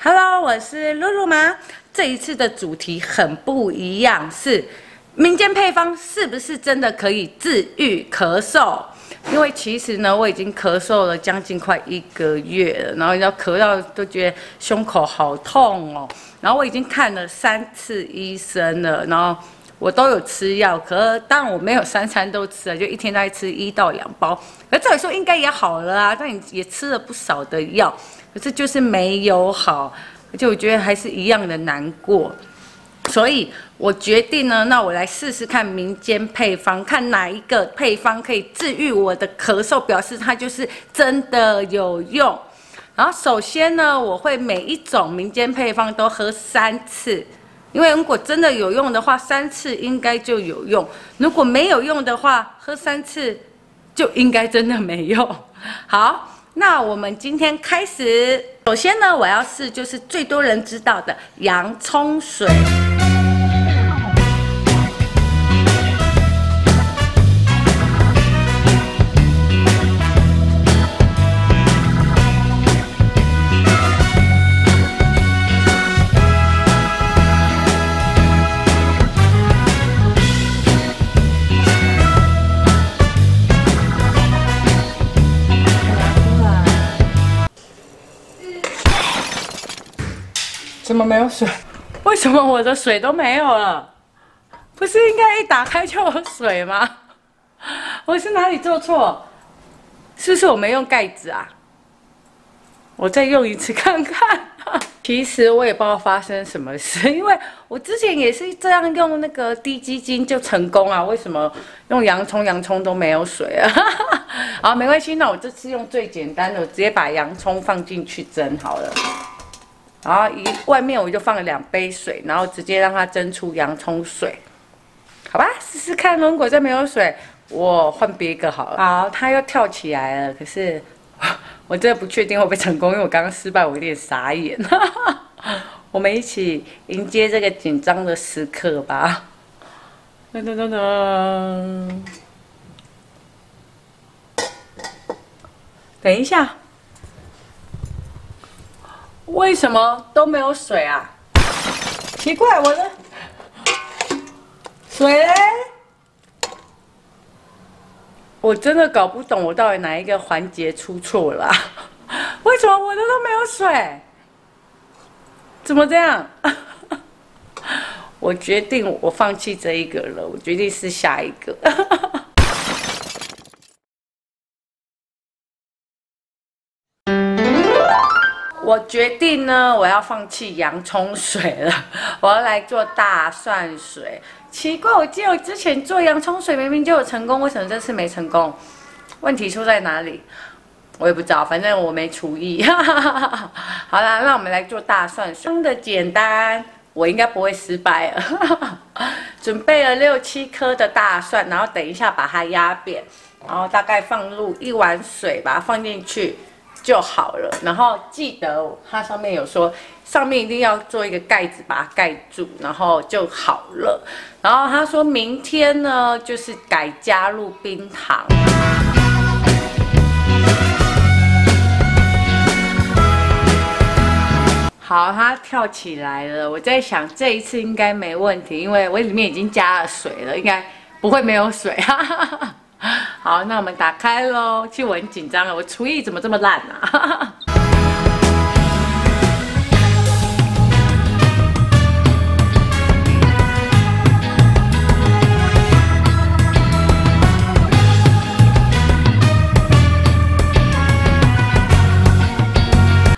Hello， 我是露露妈。这一次的主题很不一样，是民间配方是不是真的可以治愈咳嗽？因为其实呢，我已经咳嗽了将近快1个月了，然后要咳到都觉得胸口好痛哦。然后我已经看了3次医生了，然后我都有吃药，可当然我没有3餐都吃啊，就一天大概吃1到2包。可照理说应该也好了啊，但也吃了不少的药。可是就是没有好，而且我觉得还是一样的难过，所以我决定呢，那我来试试看民间配方，看哪一个配方可以治愈我的咳嗽，表示它就是真的有用。然后首先呢，我会每一种民间配方都喝3次，因为如果真的有用的话，3次应该就有用；如果没有用的话，喝3次就应该真的没用。好。那我们今天开始，首先呢，我要试就是最多人知道的洋葱水。怎么没有水？为什么我的水都没有了？不是应该一打开就有水吗？我是哪里做错？是不是我没用盖子啊？我再用一次看看。其实我也不知道发生什么事，因为我之前也是这样用那个滴鸡精就成功啊，为什么用洋葱都没有水啊？好，没关系，那我这次用最简单的，我直接把洋葱放进去蒸好了。然后外面我就放了2杯水，然后直接让它蒸出洋葱水，好吧，试试看。如果再没有水，我换别个好了。好，它又跳起来了，可是我真的不确定会不会成功，因为我刚刚失败，我有点傻眼。我们一起迎接这个紧张的时刻吧。噔噔噔噔，等一下。为什么都没有水啊？奇怪，我的水嘞？我真的搞不懂我到底哪一个环节出错了啊？为什么我的都没有水？怎么这样？我决定我放弃这一个了，我决定是下一个。我决定呢，我要放弃洋葱水了，我要来做大蒜水。奇怪，我记得我之前做洋葱水明明就有成功，为什么这次没成功？问题出在哪里？我也不知道，反正我没厨艺。好啦，那我们来做大蒜水，真的简单，我应该不会失败了。准备了6、7颗的大蒜，然后等一下把它压扁，然后大概放入1碗水，把它放进去。就好了，然后记得它上面有说，上面一定要做一个盖子把它盖住，然后就好了。然后他说明天呢，就是改加入冰糖。好，它跳起来了。我在想这一次应该没问题，因为我里面已经加了水了，应该不会没有水。好，那我们打开喽。其实我很紧张了，我厨艺怎么这么烂啊？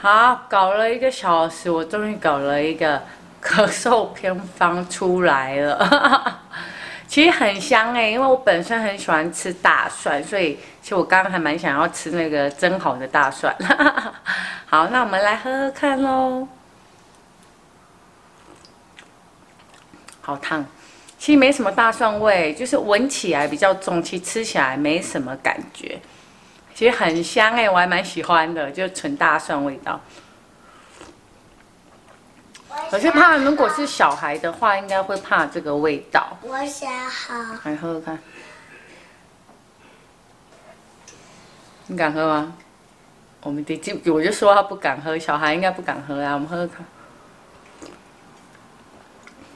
好，搞了1个小时，我终于搞了一个咳嗽偏方出来了。其实很香因为我本身很喜欢吃大蒜，所以其实我刚刚还蛮想要吃那个蒸好的大蒜。好，那我们来喝喝看喽。好烫，其实没什么大蒜味，就是闻起来比较重，其实吃起来没什么感觉。其实很香我还蛮喜欢的，就纯大蒜味道。可是怕如果是小孩的话，应该会怕这个味道。我想好。来喝喝看，你敢喝吗？我们我就说他不敢喝，小孩应该不敢喝啊。我们喝喝看。今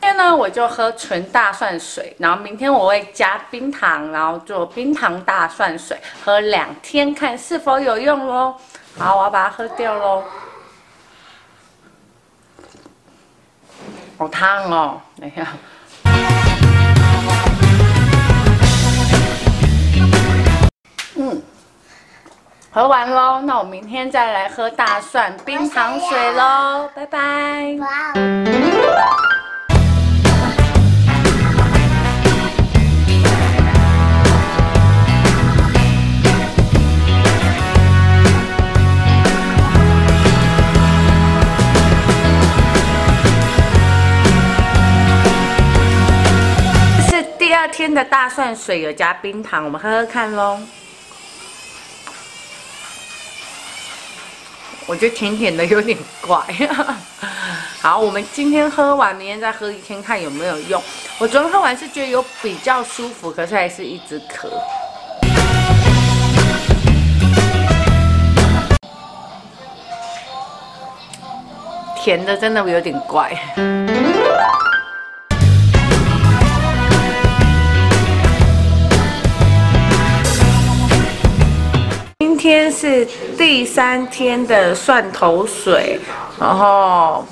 天呢，我就喝纯大蒜水，然后明天我会加冰糖，然后做冰糖大蒜水，喝2天，看是否有用咯。好，我要把它喝掉咯。好烫哦，等一下。喝完喽，那我明天再来喝大蒜冰糖水喽，拜拜。哇这是第2天的大蒜水，有加冰糖，我们喝喝看喽。我觉得甜甜的有点怪。好，我们今天喝完，明天再喝1天，看有没有用。我昨天喝完是觉得有比较舒服，可是还是一直咳。甜的真的有点怪。今天是第3天的蒜头水，然后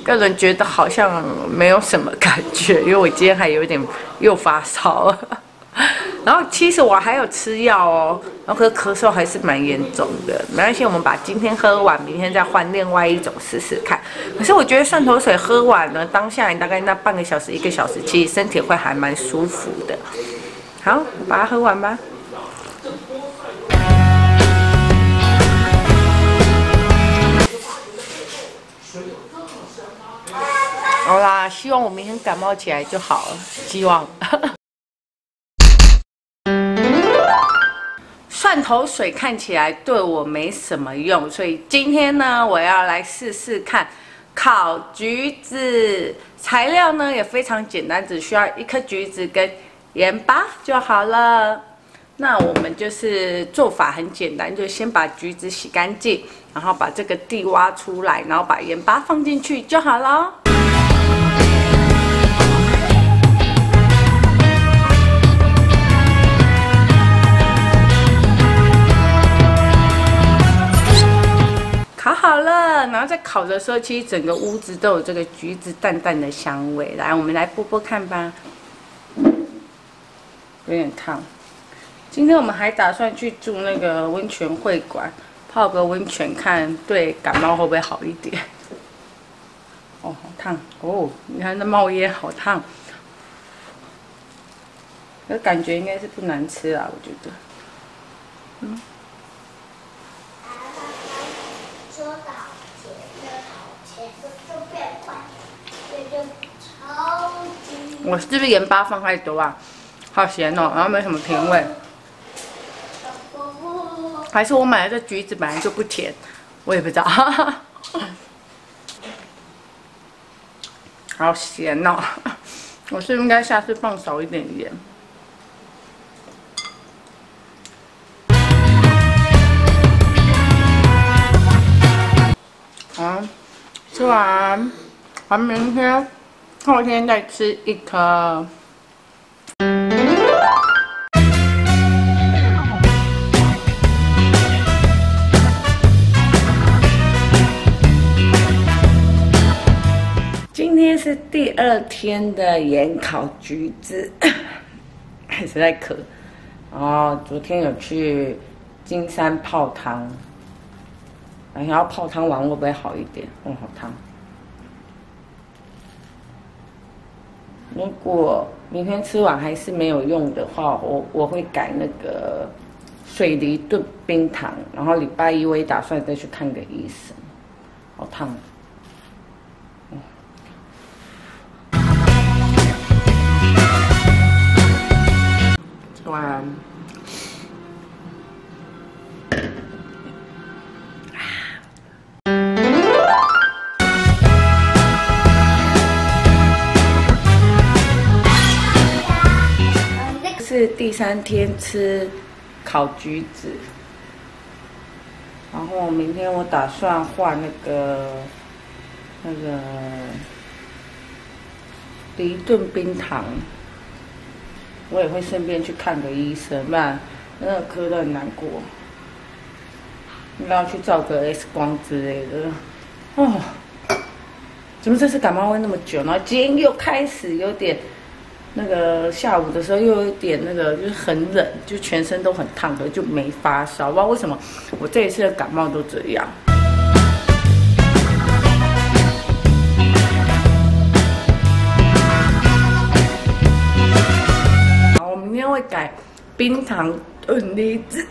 个人觉得好像没有什么感觉，因为我今天还有点又发烧了。然后其实我还有吃药哦，然后可是咳嗽还是蛮严重的。没关系，我们把今天喝完，明天再换另外一种试试看。可是我觉得蒜头水喝完呢，当下你大概那半个小时、1个小时，其实身体会还蛮舒服的。好，把它喝完吧。好啦，希望我明天感冒起来就好了，希望。蒜头水看起来对我没什么用，所以今天呢，我要来试试看烤橘子。材料呢也非常简单，只需要1颗橘子跟盐巴就好了。那我们就是做法很简单，就先把橘子洗干净，然后把这个蒂挖出来，然后把盐巴放进去就好了。烤好了，然后在烤的时候，其实整个屋子都有这个橘子淡淡的香味。来，我们来剥剥看吧，有点烫。今天我们还打算去住那个温泉会馆，泡个温泉，看对感冒会不会好一点。哦，好烫哦！你看那冒烟，好烫。这感觉应该是不难吃啊，我觉得。我是不是盐巴放太多啊？好咸哦，然后没什么甜味。还是我买的这橘子本来就不甜，我也不知道。好咸哦！我是应该下次放少一点盐。好，吃完，还明天、后天再吃1颗。今天是第2天的盐烤橘子，还是在咳。然后昨天有去金山泡汤，然后泡汤完会不会好一点？好烫。如果明天吃完还是没有用的话，我会改那个水梨炖冰糖，然后礼拜1我也打算再去看个医生。好烫。吃完。是第3天吃烤橘子，然后明天我打算换那个梨顿冰糖，我也会顺便去看个医生，不然那个咳得很难过，应该要去照个 X 光之类的。哦，怎么这次感冒会那么久？然后今天又开始有点那个下午的时候又有点那个就是很冷，就全身都很烫的，就没发烧。不知道为什么我这一次的感冒都这样。好，我明天会改冰糖炖梨子。